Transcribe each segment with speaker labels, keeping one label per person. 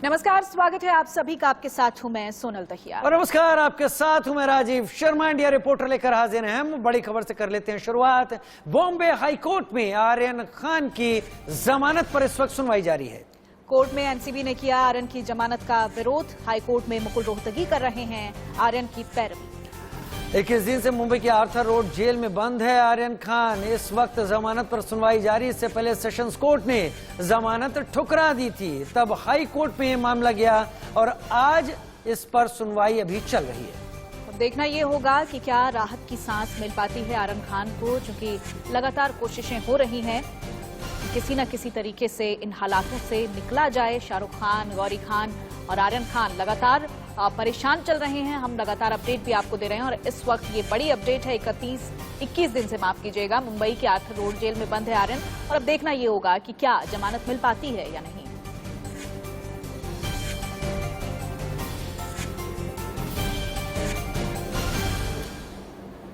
Speaker 1: नमस्कार, स्वागत है आप सभी का। आपके साथ हूं मैं सोनल दहिया
Speaker 2: और नमस्कार, आपके साथ हूं मैं राजीव शर्मा। इंडिया रिपोर्टर लेकर हाजिर हैं। हम बड़ी खबर से कर लेते हैं शुरुआत। बॉम्बे हाई कोर्ट में आर्यन खान की जमानत पर इस वक्त सुनवाई जारी है।
Speaker 1: कोर्ट में एनसीबी ने किया आर्यन की जमानत का विरोध। हाई कोर्ट में मुकुल रोहतगी कर रहे हैं आर्यन की पैरवी।
Speaker 2: 21 दिन से मुंबई के आर्थर रोड जेल में बंद है आर्यन खान। इस वक्त जमानत पर सुनवाई जारी। इससे पहले सेशंस कोर्ट ने जमानत ठुकरा दी थी, तब हाई कोर्ट में यह मामला गया और आज इस पर सुनवाई अभी चल रही है।
Speaker 1: देखना ये होगा कि क्या राहत की सांस मिल पाती है आर्यन खान को, क्योंकि लगातार कोशिशें हो रही हैं किसी न किसी तरीके से इन हालातों से निकला जाए। शाहरुख खान, गौरी खान और आर्यन खान लगातार परेशान चल रहे हैं। हम लगातार अपडेट भी आपको दे रहे हैं और इस वक्त ये बड़ी अपडेट है। 21 दिन से माफ कीजिएगा, मुंबई के आर्थर रोड जेल में बंद है आर्यन और अब देखना ये होगा कि क्या जमानत मिल पाती है या नहीं।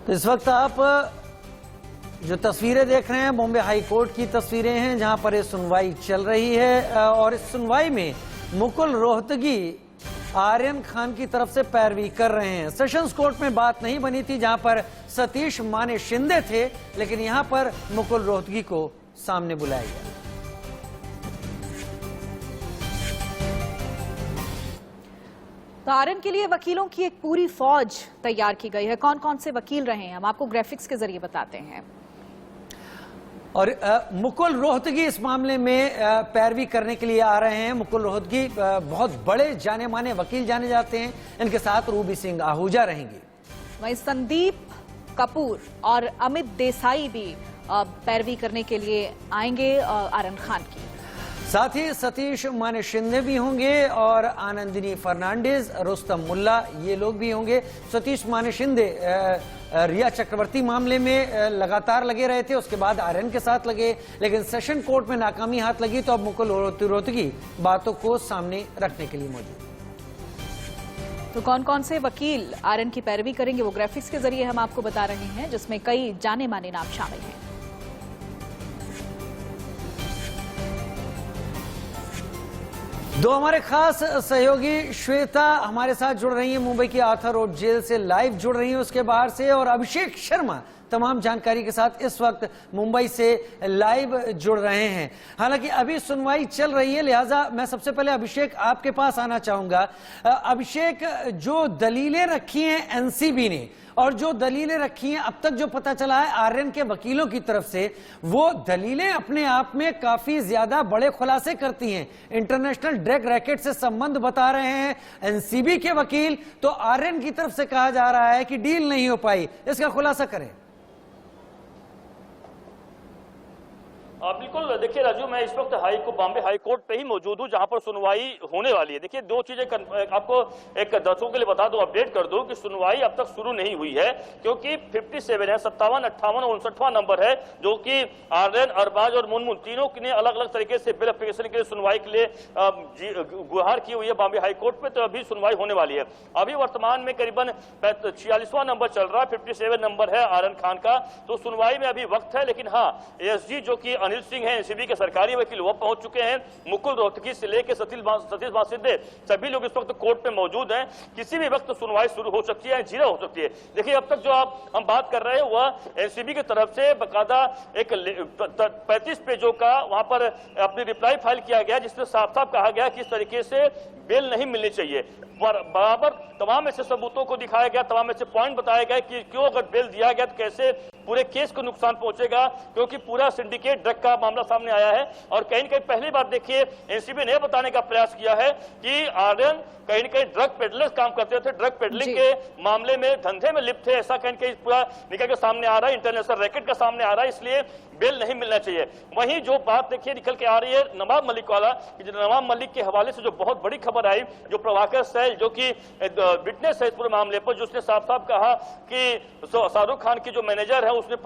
Speaker 2: तो इस वक्त आप जो तस्वीरें देख रहे हैं बॉम्बे हाई कोर्ट की तस्वीरें हैं, जहां पर ये सुनवाई चल रही है और इस सुनवाई में मुकुल रोहतगी आर्यन खान की तरफ से पैरवी कर रहे हैं। सेशंस कोर्ट में बात नहीं बनी थी, जहां पर सतीश माने शिंदे थे, लेकिन यहां पर मुकुल रोहतगी को सामने बुलाया गया।
Speaker 1: तो आर्यन के लिए वकीलों की एक पूरी फौज तैयार की गई है। कौन कौन से वकील रहे हैं हम आपको ग्राफिक्स के जरिए बताते हैं।
Speaker 2: और मुकुल रोहतगी इस मामले में पैरवी करने के लिए आ रहे हैं। मुकुल रोहतगी बहुत बड़े जाने माने वकील जाने जाते हैं। इनके साथ रूबी सिंह आहूजा रहेंगी।
Speaker 1: वहीं संदीप कपूर और अमित देसाई भी पैरवी करने के लिए आएंगे आर्यन खान की।
Speaker 2: साथ ही सतीश माने शिंदे भी होंगे और आनंदिनी फर्नांडिस, रुस्तम मुल्ला, ये लोग भी होंगे। सतीश माने शिंदे रिया चक्रवर्ती मामले में लगातार लगे रहे थे, उसके बाद आर्यन के साथ लगे, लेकिन सेशन कोर्ट में नाकामी हाथ लगी, तो अब मुकुल रोहतगी बातों को सामने रखने के लिए मौजूद।
Speaker 1: तो कौन कौन से वकील आर्यन की पैरवी करेंगे वो ग्राफिक्स के जरिए हम आपको बता रहे हैं, जिसमें कई जाने माने नाम शामिल हैं।
Speaker 2: दो हमारे खास सहयोगी श्वेता हमारे साथ जुड़ रही हैं, मुंबई की आर्थर रोड जेल से लाइव जुड़ रही हैं उसके बाहर से, और अभिषेक शर्मा तमाम जानकारी के साथ इस वक्त मुंबई से लाइव जुड़ रहे हैं। हालांकि अभी सुनवाई चल रही है, लिहाजा मैं सबसे पहले अभिषेक आपके पास आना चाहूंगा। अभिषेक, जो दलीलें रखी हैं एनसीबी ने और जो दलीलें रखी हैं अब तक जो पता चला है आर्यन के वकीलों की तरफ से, वो दलीलें अपने आप में काफी ज्यादा बड़े खुलासे करती हैं। इंटरनेशनल ड्रग रैकेट से संबंध बता रहे हैं एनसीबी के वकील, तो आर्यन की तरफ से कहा जा रहा है कि डील नहीं हो पाई। इसका खुलासा करें।
Speaker 3: बिल्कुल, देखिए राजू, मैं इस वक्त बॉम्बे हाई कोर्ट पे ही मौजूद हूँ, जहां पर सुनवाई होने वाली है। देखिए, दो चीजें आपको एक दर्शकों के लिए बता दूं, अपडेट कर दूं कि सुनवाई अब तक शुरू नहीं हुई है, क्योंकि 57 है, 57, 58 और 59वां नंबर है, जो कि आर्यन, अरबाज और मुनमुन तीनों ने अलग अलग तरीके से बिल एप्लीकेशन के लिए सुनवाई के लिए गुहार की हुई है बॉम्बे हाई कोर्ट पे। तो अभी सुनवाई होने वाली है। अभी वर्तमान में करीबन 46वां नंबर चल रहा है, 57 नंबर है आर्यन खान का। तो सुनवाई में अभी वक्त है, लेकिन हाँ, एसजी जो कि अनिल सिंह है एनसीबी के सरकारी वकील, वो पहुंच चुके हैं। मुकुल रोहतगी से लेकर सतीश वासिंदे, सभी लोग इस वक्त कोर्ट पे मौजूद हैं। किसी भी वक्त सुनवाई शुरू हो सकती है, जीरा हो सकती है। देखिए, अब तक जो हम बात कर रहे हैं वह एनसीबी की तरफ से बकायदा एक 35 पेजों का वहां पर अपनी रिप्लाई फाइल किया गया, जिसमें साफ साफ कहा गया कि इस तरीके से बेल नहीं मिलनी चाहिए। बराबर तमाम ऐसे सबूतों को दिखाया गया, तमाम ऐसे पॉइंट बताए गए कि क्यों अगर बेल दिया गया तो कैसे पूरे केस को नुकसान पहुंचेगा, क्योंकि पूरा सिंडिकेट ड्रग का मामला सामने आया है। और कहीं न कहीं पहली बार देखिए एनसीबी ने बताने का प्रयास किया है कि आर्यन कहीं न कहीं ड्रग पेडलर्स काम करते थे, ड्रग पेडलिंग के मामले में, धंधे में लिप्त थे, ऐसा कहीं कहीं पूरा निकल के सामने आ रहा है, इंटरनेशनल रैकेट का सामने आ रहा है, इसलिए बेल नहीं मिलना चाहिए। वहीं जो बात देखिए निकल के आ रही है नवाब मलिक वाला, कि नवाब मलिक के हवाले से जो बहुत बड़ी खबर आई, जो प्रभाकर सैल जो कि विटनेस है इस पूरे मामले पर, जो उसने साफ साफ कहा कि शाहरुख खान की जो मैनेजर है उसने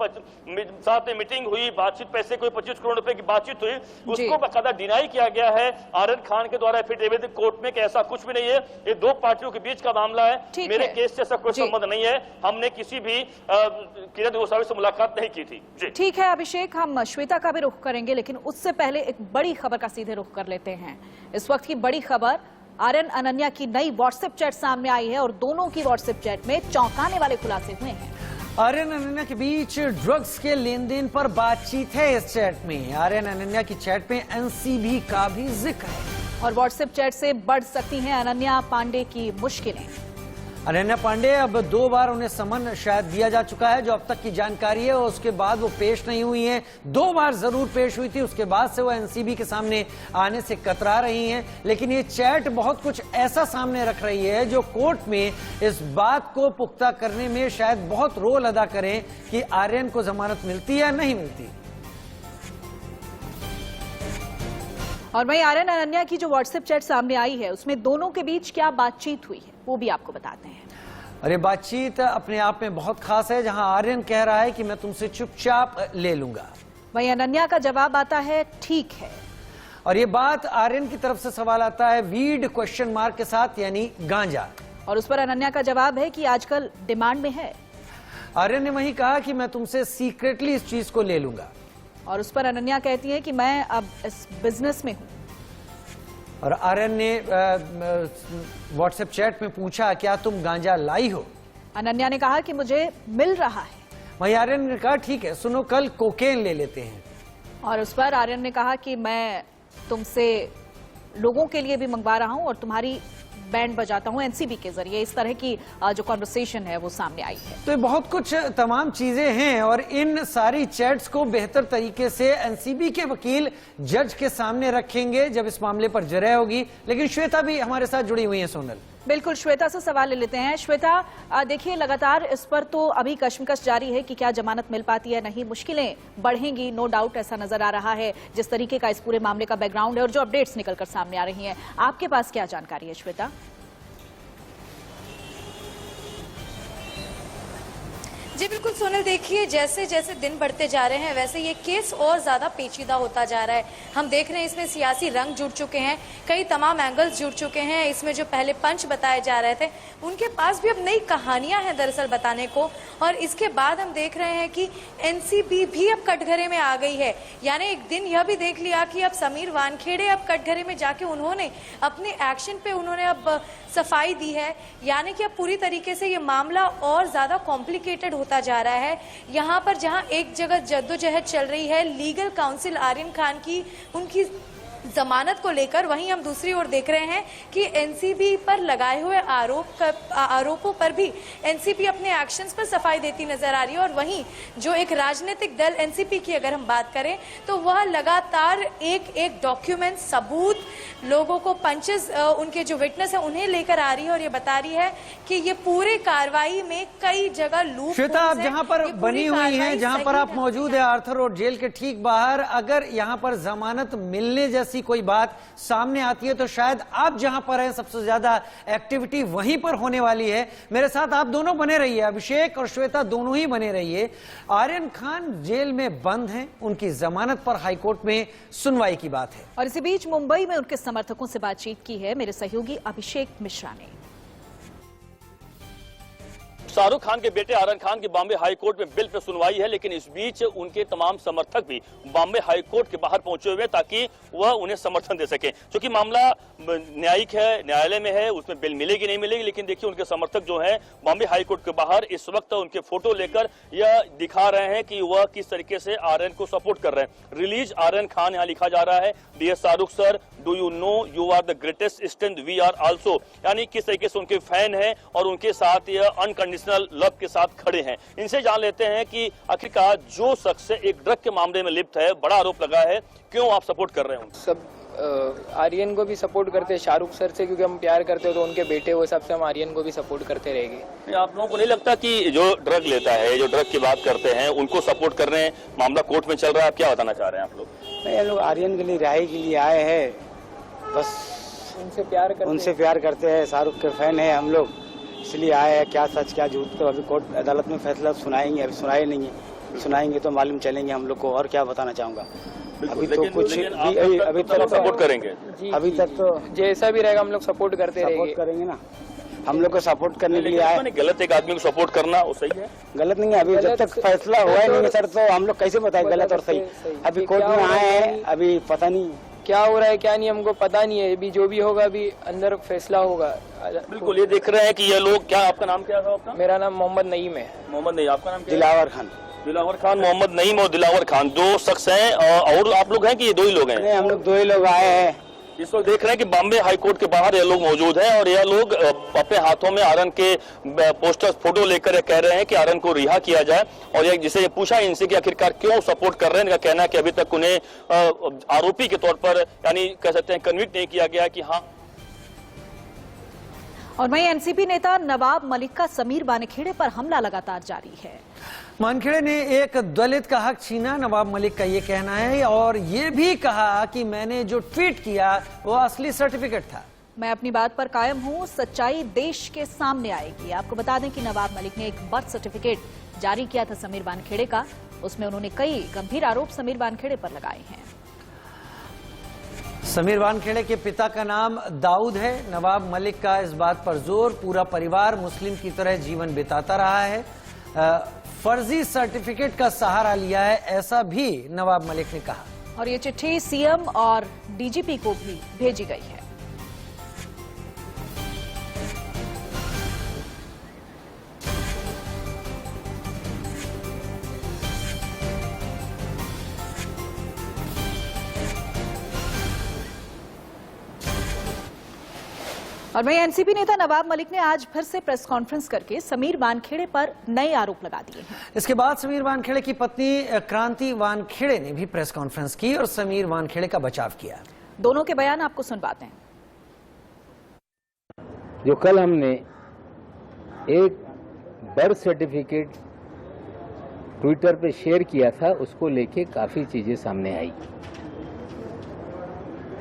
Speaker 3: साथ में मीटिंग हुई, बातचीत, पैसे कोई 25 करोड़ रुपए की बातचीत हुई, उसको बकायदा डिनाई किया गया है आर्यन खान के द्वारा एफिडेविट कोर्ट में कि ऐसा कुछ भी नहीं है। देखिए ये दो पार्टियों के बीच का मामला है,
Speaker 1: ठीक
Speaker 3: मेरे
Speaker 1: है।
Speaker 3: केस से ऐसा कोई
Speaker 1: जी।
Speaker 3: संबंध नहीं है। हमने किसी भी किरण गोस्वामी से मुलाकात नहीं की थी जी।
Speaker 1: ठीक है अभिषेक, हम श्वेता का भी रुख करेंगे, लेकिन उससे पहले एक बड़ी खबर का सीधे रुख कर लेते हैं। इस वक्त की बड़ी खबर, आर्यन अनन्या की नई व्हाट्सएप चैट सामने आई है और दोनों की व्हाट्सएप चैट में चौंकाने वाले खुलासे हुए हैं।
Speaker 2: आर्यन अनन्या के बीच ड्रग्स के लेन देन पर बातचीत है। इस चैट में आर्यन अनन्या की चैट में एनसीबी का भी जिक्र है
Speaker 1: और व्हाट्सएप चैट से बढ़ सकती हैं अनन्या पांडे की मुश्किलें।
Speaker 2: अनन्या पांडे, अब 2 बार उन्हें समन शायद दिया जा चुका है, जो अब तक की जानकारी है, और उसके बाद वो पेश नहीं हुई हैं। 2 बार जरूर पेश हुई थी, उसके बाद से वो एनसीबी के सामने आने से कतरा रही हैं। लेकिन ये चैट बहुत कुछ ऐसा सामने रख रही है जो कोर्ट में इस बात को पुख्ता करने में शायद बहुत रोल अदा करें कि आर्यन को जमानत मिलती है या नहीं मिलती।
Speaker 1: और वहीं आर्यन अनन्या की जो व्हाट्सएप चैट सामने आई है उसमें दोनों के बीच क्या बातचीत हुई है वो भी आपको बताते हैं।
Speaker 2: अरे बातचीत अपने आप में बहुत खास है, जहां आर्यन कह रहा है कि मैं तुमसे चुपचाप ले लूंगा,
Speaker 1: वहीं अनन्या का जवाब आता है ठीक है।
Speaker 2: और ये बात आर्यन की तरफ से सवाल आता है वीड क्वेश्चन मार्क के साथ, यानी गांजा,
Speaker 1: और उस पर अनन्या का जवाब है कि आजकल डिमांड में है।
Speaker 2: आर्यन ने वही कहा कि मैं तुमसे सीक्रेटली इस चीज को ले लूंगा,
Speaker 1: और उस पर अनन्या कहती है कि मैं अब इस बिजनेस में हूं।
Speaker 2: और आर्यन ने व्हाट्सएप चैट में पूछा क्या तुम गांजा लाई हो।
Speaker 1: अनन्या ने कहा कि मुझे मिल रहा है।
Speaker 2: वहीं आर्यन ने कहा ठीक है सुनो कल कोकेन ले लेते हैं।
Speaker 1: और उस पर आर्यन ने कहा कि मैं तुमसे लोगों के लिए भी मंगवा रहा हूं और तुम्हारी बैंड बजाता हूं एनसीबी के जरिए। इस तरह की जो कॉन्वर्सेशन है वो सामने आई है।
Speaker 2: तो ये बहुत कुछ तमाम चीजें हैं और इन सारी चैट्स को बेहतर तरीके से एनसीबी के वकील जज के सामने रखेंगे जब इस मामले पर जरह होगी। लेकिन श्वेता भी हमारे साथ जुड़ी हुई है। सोनल,
Speaker 1: बिल्कुल, श्वेता से सवाल ले लेते हैं। श्वेता, देखिए लगातार इस पर तो अभी कशमकश जारी है कि क्या जमानत मिल पाती है नहीं, मुश्किलें बढ़ेंगी, नो डाउट ऐसा नजर आ रहा है जिस तरीके का इस पूरे मामले का बैकग्राउंड है और जो अपडेट्स निकलकर सामने आ रही हैं। आपके पास क्या जानकारी है श्वेता?
Speaker 4: जी बिल्कुल सोनल, देखिए जैसे जैसे दिन बढ़ते जा रहे हैं वैसे ये केस और ज़्यादा पेचीदा होता जा रहा है। हम देख रहे हैं इसमें सियासी रंग जुड़ चुके हैं, कई तमाम एंगल्स जुड़ चुके हैं। इसमें जो पहले पंच बताए जा रहे थे उनके पास भी अब नई कहानियां हैं दरअसल बताने को। और इसके बाद हम देख रहे हैं कि एनसीबी भी अब कटघरे में आ गई है। यानी एक दिन यह भी देख लिया कि अब समीर वानखेड़े अब कटघरे में जाके उन्होंने अपने एक्शन पे उन्होंने अब सफाई दी है। यानी कि अब पूरी तरीके से ये मामला और ज़्यादा कॉम्प्लिकेटेड होता जा रहा है। यहाँ पर जहाँ एक जगह जद्दोजहद चल रही है लीगल काउंसिल आर्यन खान की उनकी जमानत को लेकर, वहीं हम दूसरी ओर देख रहे हैं कि एनसीबी पर लगाए हुए आरोपों पर भी एनसीबी अपने एक्शंस पर सफाई देती नजर आ रही है। और वहीं जो एक राजनीतिक दल एनसीपी की अगर हम बात करें तो वह लगातार एक एक डॉक्यूमेंट, सबूत, लोगों को पंचेस, उनके जो विटनेस है उन्हें लेकर आ रही है और ये बता रही है कि ये पूरे कार्रवाई में कई जगह लूप।
Speaker 2: श्वेता, आप जहां पर बनी हुई हैं, जहां पर आप मौजूद है आर्थर रोड जेल के ठीक बाहर, अगर यहां पर जमानत मिलने जैसी कोई बात सामने आती है तो शायद आप जहां पर हैं सबसे ज्यादा एक्टिविटी वहीं पर होने वाली है। मेरे साथ आप दोनों बने रहिए, अभिषेक और श्वेता दोनों ही बने रहिए। आर्यन खान जेल में बंद हैं, उनकी जमानत पर हाईकोर्ट में सुनवाई की बात है।
Speaker 1: और इसी बीच मुंबई में उनके समर्थकों से बातचीत की है मेरे सहयोगी अभिषेक मिश्रा ने।
Speaker 3: शाहरुख खान के बेटे आर्यन खान की बॉम्बे हाई कोर्ट में बिल पे सुनवाई है, लेकिन इस बीच उनके तमाम समर्थक भी बॉम्बे हाई कोर्ट के बाहर पहुंचे हुए ताकि वह उन्हें समर्थन दे सके। क्योंकि मामला न्यायिक है, न्यायालय में है, उसमें बिल मिलेगी नहीं मिलेगी, लेकिन देखिए उनके समर्थक जो हैं बॉम्बे हाई कोर्ट के बाहर इस वक्त उनके फोटो लेकर यह दिखा रहे हैं कि वह किस तरीके से आर्यन को सपोर्ट कर रहे हैं। रिलीज आर्यन खान यहाँ लिखा जा रहा है, dear Shahrukh sir, do you know you are the greatest strength, we are also. यानी किस तरीके से उनके फैन हैं और उनके साथ यह अनकंडीशनल लव के साथ खड़े हैं। इनसे जान लेते हैं कि आखिरकार जो शख्स एक ड्रग के मामले में लिप्त है, बड़ा आरोप लगा है, क्यों आप सपोर्ट कर रहे हैं?
Speaker 5: सब आर्यन को भी सपोर्ट करते हैं, शाहरुख सर से क्योंकि हम प्यार करते हो तो उनके बेटे वो सबसे हम आर्यन को भी सपोर्ट करते रहेंगे।
Speaker 3: आप लोगों को नहीं लगता कि जो ड्रग लेता है, जो ड्रग की बात करते हैं, उनको सपोर्ट कर रहे हैं? मामला कोर्ट में चल रहा है, आप क्या बताना चाह रहे हैं आप लोग?
Speaker 6: नहीं, ये लोग आर्यन के लिए रिहाई के लिए आए हैं, बस उनसे प्यार करते हैं, शाहरुख के फैन है हम लोग, इसलिए आए हैं। क्या सच क्या झूठ तो अभी कोर्ट अदालत में फैसला सुनाएंगे, अभी सुनाए नहीं है, सुनाएंगे तो मालूम चलेंगे हम लोग को। और क्या बताना चाहूँगा, अभी तो कुछ अभी तक
Speaker 3: सपोर्ट करेंगे।
Speaker 5: जी
Speaker 6: अभी तक तो
Speaker 5: जैसा भी रहेगा हम लोग सपोर्ट करते रहेंगे।
Speaker 6: करेंगे ना, हम लोग को सपोर्ट करने के लिए आए।
Speaker 3: गलत एक आदमी को सपोर्ट करना वो सही है?
Speaker 6: गलत नहीं है, अभी जब तक फैसला हुआ ही नहीं है सर, तो हम लोग कैसे बताएं गलत और सही? अभी कोर्ट में आए हैं, अभी पता नहीं
Speaker 5: क्या हो रहा है क्या नहीं हमको पता नहीं है। अभी जो भी होगा अभी अंदर फैसला होगा।
Speaker 3: बिल्कुल, ये देख रहे हैं कि ये लोग, क्या आपका नाम क्या था? आपका?
Speaker 5: मेरा नाम मोहम्मद नईम है।
Speaker 3: मोहम्मद नईम, आपका नाम क्या है?
Speaker 6: दिलावर खान।
Speaker 3: दिलावर खान, मोहम्मद नईम और दिलावर खान, दो शख्स हैं। और आप लोग हैं कि ये दो ही लोग हैं?
Speaker 6: नहीं, हम लोग दो ही लोग आए हैं।
Speaker 3: इस वक्त देख रहे हैं कि बॉम्बे हाई कोर्ट के बाहर ये लोग मौजूद हैं और यह लोग अपने हाथों में आरन के पोस्टर्स, फोटो लेकर ये कह रहे हैं कि आरन को रिहा किया जाए। और ये जिसे पूछा इनसे कि आखिरकार क्यों सपोर्ट कर रहे हैं, इनका कहना है कि अभी तक उन्हें आरोपी के तौर पर, यानी कह सकते हैं कन्विक्ट नहीं किया गया कि हाँ।
Speaker 1: और वहीं एनसीपी नेता नवाब मलिक का समीर वानखेड़े पर हमला लगातार जारी है।
Speaker 2: वानखेड़े ने एक दलित का हक छीना, नवाब मलिक का ये कहना है, और ये भी कहा कि मैंने जो ट्वीट किया वो असली सर्टिफिकेट था।
Speaker 1: मैं अपनी बात पर कायम हूं, सच्चाई देश के सामने आएगी। आपको बता दें कि नवाब मलिक ने एक बर्थ सर्टिफिकेट जारी किया था समीर वानखेड़े का। उसमें उन्होंने कई गंभीर आरोप समीर वानखेड़े पर लगाए हैं।
Speaker 2: समीर वानखेड़े के पिता का नाम दाऊद है। नवाब मलिक का इस बात पर जोर, पूरा परिवार मुस्लिम की तरह जीवन बिताता रहा है, फर्जी सर्टिफिकेट का सहारा लिया है, ऐसा भी नवाब मलिक ने कहा।
Speaker 1: और ये चिट्ठी सीएम और डीजीपी को भी भेजी गई है। और वहीं एनसीपी नेता नवाब मलिक ने आज फिर से प्रेस कॉन्फ्रेंस करके समीर वानखेड़े पर नए आरोप लगा दिए हैं।
Speaker 2: इसके बाद समीर वानखेड़े की पत्नी क्रांति वानखेड़े ने भी प्रेस कॉन्फ्रेंस की और समीर वानखेड़े का बचाव किया।
Speaker 1: दोनों के बयान आपको सुनवाते हैं।
Speaker 7: जो कल हमने एक बर्थ सर्टिफिकेट ट्विटर पे शेयर किया था, उसको लेके काफी चीजें सामने आई।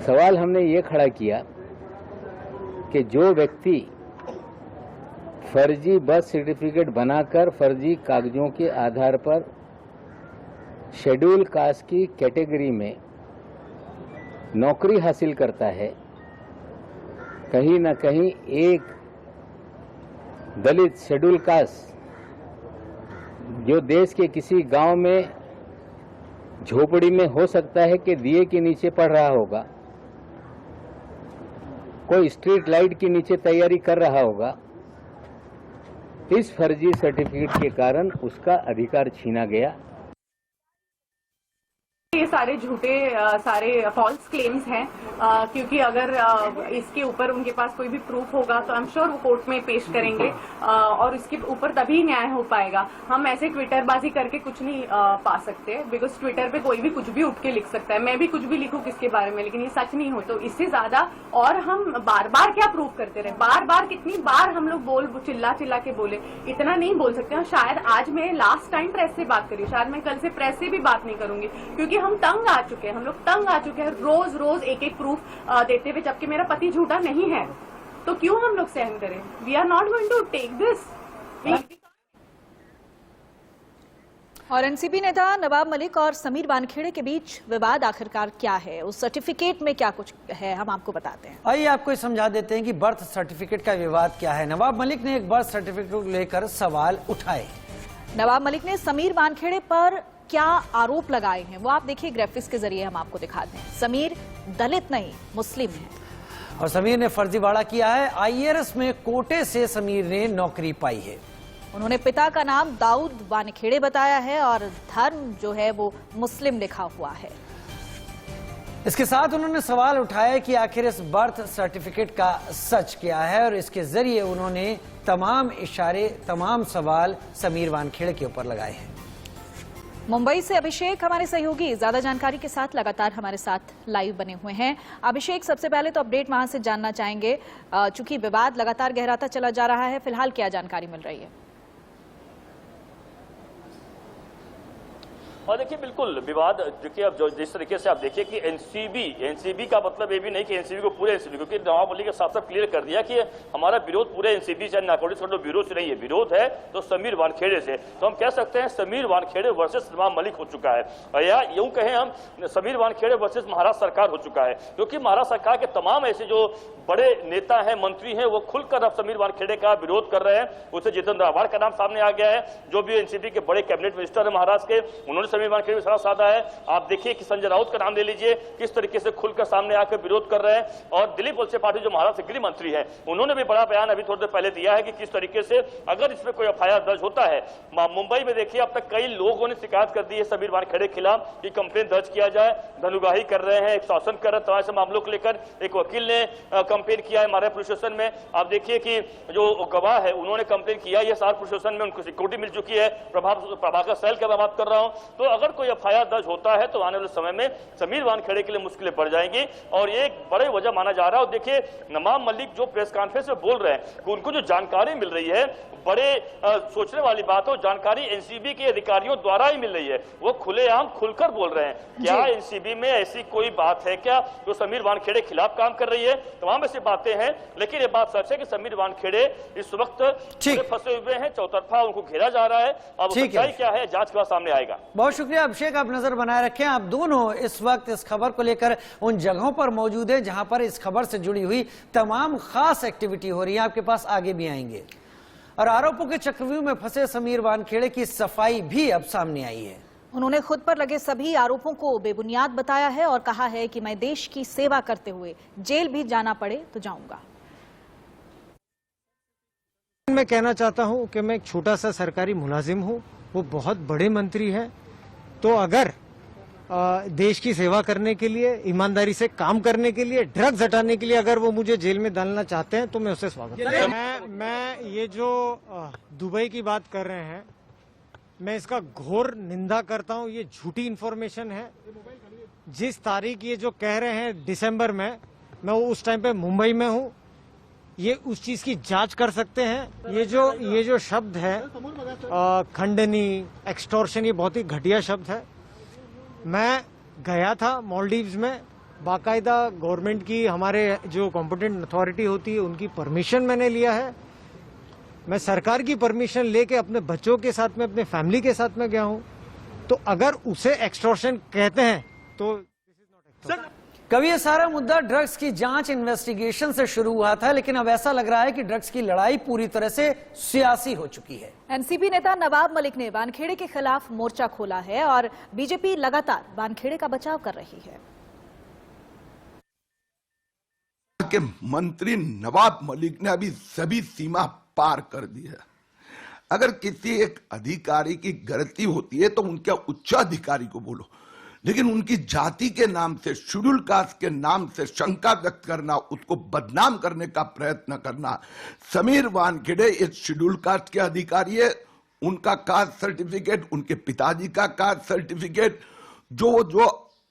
Speaker 7: सवाल हमने ये खड़ा किया कि जो व्यक्ति फर्जी बर्थ सर्टिफिकेट बनाकर फर्जी कागजों के आधार पर शेड्यूल कास्ट की कैटेगरी में नौकरी हासिल करता है, कहीं न कहीं एक दलित शेड्यूल कास्ट जो देश के किसी गांव में झोपड़ी में हो सकता है कि दिए के नीचे पढ़ रहा होगा, कोई स्ट्रीट लाइट के नीचे तैयारी कर रहा होगा, इस फर्जी सर्टिफिकेट के कारण उसका अधिकार छीना गया।
Speaker 8: ये सारे झूठे सारे फॉल्स क्लेम्स हैं, क्योंकि अगर इसके ऊपर उनके पास कोई भी प्रूफ होगा तो आई एम श्योर वो कोर्ट में पेश करेंगे और इसके ऊपर तभी न्याय हो पाएगा। हम ऐसे ट्विटरबाजी करके कुछ नहीं पा सकते, बिकॉज ट्विटर पे कोई भी कुछ भी उठ के लिख सकता है। मैं भी कुछ भी लिखूं किसके बारे में, लेकिन ये सच नहीं हो तो इससे ज्यादा और हम बार बार क्या प्रूफ करते रहे, बार बार कितनी बार हम लोग चिल्ला के बोले, इतना नहीं बोल सकते। और शायद आज मैं लास्ट टाइम प्रेस से बात करी, शायद मैं कल से प्रेस से भी बात नहीं करूंगी, क्योंकि हम तंग आ चुके हैं, हम लोग तंग आ चुके हैं रोज रोज एक एक प्रूफ देते हुए, जबकि मेरा पति झूठा नहीं है, तो क्यों हम लोग सहन करें? We are not going to take this.
Speaker 1: और एनसीपी नेता नवाब मलिक और समीर वानखेड़े के बीच विवाद आखिरकार क्या है, उस सर्टिफिकेट में क्या कुछ है, हम आपको बताते हैं।
Speaker 2: आइए आपको समझा देते हैं कि बर्थ सर्टिफिकेट का विवाद क्या है। नवाब मलिक ने एक बर्थ सर्टिफिकेट को लेकर सवाल उठाए।
Speaker 1: नवाब मलिक ने समीर वानखेड़े पर क्या आरोप लगाए हैं वो आप देखिए, ग्राफिक्स के जरिए हम आपको दिखाते हैं। समीर दलित नहीं मुस्लिम है
Speaker 2: और समीर ने फर्जीवाड़ा किया है। आईआरएस में कोटे से समीर ने नौकरी पाई है।
Speaker 1: उन्होंने पिता का नाम दाऊद वानखेड़े बताया है और धर्म जो है वो मुस्लिम लिखा हुआ है।
Speaker 2: इसके साथ उन्होंने सवाल उठाया कि आखिर इस बर्थ सर्टिफिकेट का सच क्या है, और इसके जरिए उन्होंने तमाम इशारे, तमाम सवाल समीर वानखेड़े के ऊपर लगाए हैं।
Speaker 1: मुंबई से अभिषेक हमारे सहयोगी ज्यादा जानकारी के साथ लगातार हमारे साथ लाइव बने हुए हैं। अभिषेक, सबसे पहले तो अपडेट वहां से जानना चाहेंगे, चूंकि विवाद लगातार गहराता चला जा रहा है, फिलहाल क्या जानकारी मिल रही है?
Speaker 3: और देखिए बिल्कुल विवाद देखिए अब जो जिस तरीके से आप देखिए कि एनसीबी का मतलब ये भी नहीं कि एनसीबी को पूरे एनसीबी, क्योंकि नवाब मलिक ने साफ साफ क्लियर कर दिया कि हमारा विरोध पूरे एनसीबी से नारकोटिक्स कंट्रोल ब्यूरो से नहीं है, विरोध है तो समीर वानखेड़े से। तो हम कह सकते हैं समीर वानखेड़े वर्सेस नवाब मलिक हो चुका है, और या यूं कहें हम समीर वानखेड़े वर्सेस महाराष्ट्र सरकार हो चुका है, क्योंकि महाराष्ट्र सरकार के तमाम ऐसे जो बड़े नेता हैं, मंत्री हैं, वो खुलकर अब समीर वानखेड़े का विरोध कर रहे हैं। उसे जितेंद्र आव्हाड का नाम सामने आ गया है, जो भी एनसीपी के बड़े कैबिनेट मिनिस्टर है महाराष्ट्र के, उन्होंने समीर वानखेड़े के साथ साधा है। आप देखिए कि संजय राउत का नाम ले लीजिए, किस तरीके से खुलकर सामने आकर विरोध कर रहे हैं। और दिलीप वलसे पाटिल जो महाराष्ट्र के गृह मंत्री हैं, उन्होंने भी बड़ा बयान अभी थोड़ी देर पहले दिया है कि किस तरीके से अगर इसमें कोई एफआईआर दर्ज होता है, मुंबई में देखिए अब तक कई लोगों ने शिकायत कर दी है समीर वानखेड़े के खिलाफ कि कंप्लेन दर्ज किया जाए, धनुगाही कर रहे हैं, शासन कर रहे हैं, तमाम से मामलों को लेकर एक वकील ने कंप्लेन किया है हमारे पुलिस स्टेशन में। आप देखिए कि जो गवाह है उन्होंने कंप्लेन किया है, सार पुलिस स्टेशन में उनको सिक्योरिटी मिल चुकी है, प्रभाकर सैल की मैं बात कर रहा हूं। तो अगर कोई एफआईआर दर्ज होता है तो आने वाले समय में समीर वानखेड़े के लिए मुश्किलें बढ़ जाएंगी, और ये एक बड़ी वजह माना जा रहा है। और देखिए नवाब मलिक जो प्रेस कॉन्फ्रेंस में बोल रहे हैं कि उनको जो जानकारी मिल रही है, बड़े सोचने वाली बात हो, जानकारी एनसीबी के अधिकारियों द्वारा ही मिल रही है, वो खुलेआम खुलकर बोल रहे हैं। क्या एनसीबी में ऐसी कोई बात है क्या जो समीर वानखेड़े खिलाफ काम कर रही है? तमाम ऐसी बातें हैं, लेकिन ये बात सच है कि समीर वानखेड़े इस वक्त फंसे हुए हैं, चौतरफा उनको घेरा जा रहा है। अब सच्चाई क्या है जांच के बाद सामने आएगा।
Speaker 2: बहुत शुक्रिया अभिषेक, आप नजर बनाए रखें। आप दोनों इस वक्त इस खबर को लेकर उन जगहों पर मौजूद हैं जहां पर इस खबर से जुड़ी हुई तमाम खास एक्टिविटी हो रही है, आपके पास आगे भी आएंगे। और आरोपों के चक्रव्यूह में फंसे समीर वानखेड़े की सफाई भी अब सामने आई है।
Speaker 1: उन्होंने खुद पर लगे सभी आरोपों को बेबुनियाद बताया है और कहा है कि मैं देश की सेवा करते हुए जेल भी जाना पड़े तो जाऊंगा।
Speaker 9: मैं कहना चाहता हूं कि मैं एक छोटा सा सरकारी मुलाजिम हूं, वो बहुत बड़े मंत्री हैं, तो अगर देश की सेवा करने के लिए, ईमानदारी से काम करने के लिए, ड्रग्स हटाने के लिए अगर वो मुझे जेल में डालना चाहते हैं तो मैं उससे स्वागत करता हूं। मैं ये जो दुबई की बात कर रहे हैं, मैं इसका घोर निंदा करता हूं। ये झूठी इन्फॉर्मेशन है। जिस तारीख ये जो कह रहे हैं दिसंबर में, मैं उस टाइम पे मुंबई में हूं, ये उस चीज की जांच कर सकते हैं। ये जो शब्द है खंडनी, एक्सटॉर्शन, ये बहुत ही घटिया शब्द है। मैं गया था मालदीव्स में, बाकायदा गवर्नमेंट की, हमारे जो कॉम्पिटेंट अथॉरिटी होती है उनकी परमिशन मैंने लिया है। मैं सरकार की परमिशन लेके अपने बच्चों के साथ में, अपने फैमिली के साथ में गया हूं। तो अगर उसे एक्सटॉर्शन कहते हैं तो
Speaker 2: कभी ये सारा मुद्दा ड्रग्स की जांच इन्वेस्टिगेशन से शुरू हुआ था, लेकिन अब ऐसा लग रहा है कि ड्रग्स की लड़ाई पूरी तरह से सियासी हो चुकी है।
Speaker 1: एनसीपी नेता नवाब मलिक ने वानखेड़े के खिलाफ मोर्चा खोला है और बीजेपी लगातार वानखेड़े का बचाव कर रही है।
Speaker 10: के मंत्री नवाब मलिक ने अभी सभी सीमा पार कर दी है। अगर किसी एक अधिकारी की गलती होती है तो उनके उच्चाधिकारी को बोलो, लेकिन उनकी जाति के नाम से, शेड्यूल कास्ट के नाम से शंका व्यक्त करना, उसको बदनाम करने का प्रयत्न करना। समीर वानखेड़े एक शेड्यूल कास्ट के अधिकारी है, उनका कास्ट सर्टिफिकेट, उनके पिताजी का कास्ट सर्टिफिकेट, जो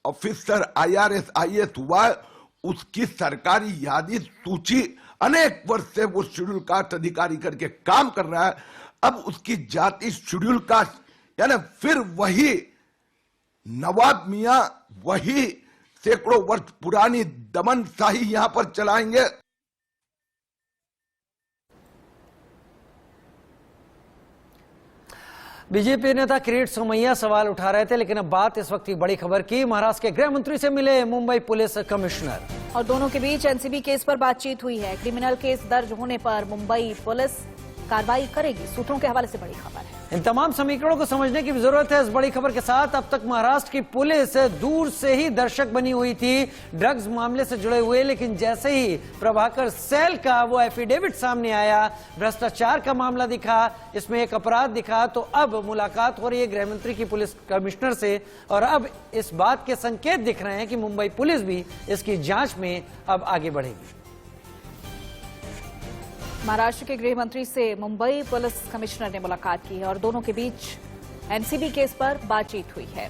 Speaker 10: ऑफिसर IRS IAS हुआ है, उसकी सरकारी यादी सूची अनेक वर्ष से वो शेड्यूल कास्ट अधिकारी करके काम कर रहा है। अब उसकी जाति शेड्यूल कास्ट, यानी फिर वही नवाब मियां वही सैकड़ों वर्ष पुरानी दमनशाही यहां पर चलाएंगे।
Speaker 2: बीजेपी नेता किरीट सोमैया सवाल उठा रहे थे, लेकिन अब बात इस वक्त की बड़ी खबर की। महाराष्ट्र के गृह मंत्री से मिले मुंबई पुलिस कमिश्नर,
Speaker 1: और दोनों के बीच एनसीबी केस पर बातचीत हुई है। क्रिमिनल केस दर्ज होने पर मुंबई पुलिस कार्रवाई करेगी, सूत्रों के हवाले से बड़ी खबर है।
Speaker 2: इन तमाम समीकरणों को समझने की जरूरत है। इस बड़ी खबर के साथ अब तक महाराष्ट्र की पुलिस दूर से ही दर्शक बनी हुई थी ड्रग्स मामले से जुड़े हुए, लेकिन जैसे ही प्रभाकर सैल का वो एफिडेविट सामने आया, भ्रष्टाचार का मामला दिखा, इसमें एक अपराध दिखा, तो अब मुलाकात हो रही है गृहमंत्री की पुलिस कमिश्नर से, और अब इस बात के संकेत दिख रहे हैं कि मुंबई पुलिस भी इसकी जांच में अब आगे बढ़ेगी।
Speaker 1: महाराष्ट्र के गृह मंत्री से मुंबई पुलिस कमिश्नर ने मुलाकात की है और दोनों के बीच एनसीबी केस पर बातचीत हुई है।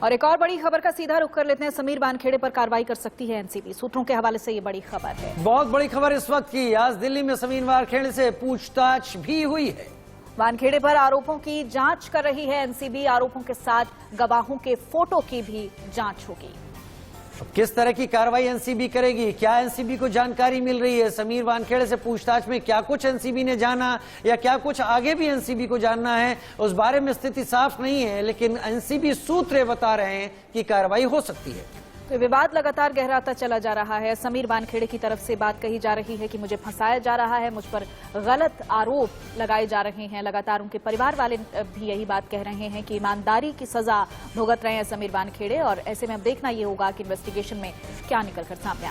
Speaker 1: और एक और बड़ी खबर का सीधा रुख कर लेते हैं। समीर वानखेड़े पर कार्रवाई कर सकती है एनसीबी। सूत्रों के हवाले से ये बड़ी खबर है।
Speaker 2: बहुत बड़ी खबर इस वक्त की। आज दिल्ली में समीर वानखेड़े से पूछताछ भी हुई है।
Speaker 1: वानखेड़े पर आरोपों की जांच कर रही है एनसीबी। आरोपों के साथ गवाहों के फोटो की भी जांच होगी।
Speaker 2: किस तरह की कार्रवाई एनसीबी करेगी, क्या एनसीबी को जानकारी मिल रही है? समीर वानखेड़े से पूछताछ में क्या कुछ एनसीबी ने जाना या क्या कुछ आगे भी एनसीबी को जानना है, उस बारे में स्थिति साफ नहीं है, लेकिन एनसीबी सूत्र बता रहे हैं कि कार्रवाई हो सकती है।
Speaker 1: तो विवाद लगातार गहराता चला जा रहा है। समीर वानखेड़े की तरफ से बात कही जा रही है कि मुझे फंसाया जा रहा है, मुझ पर गलत आरोप लगाए जा रहे हैं। लगातार उनके परिवार वाले भी यही बात कह रहे हैं कि ईमानदारी की सजा भुगत रहे हैं समीर वानखेड़े। और ऐसे में अब देखना ये होगा कि इन्वेस्टिगेशन में क्या निकलकर सामने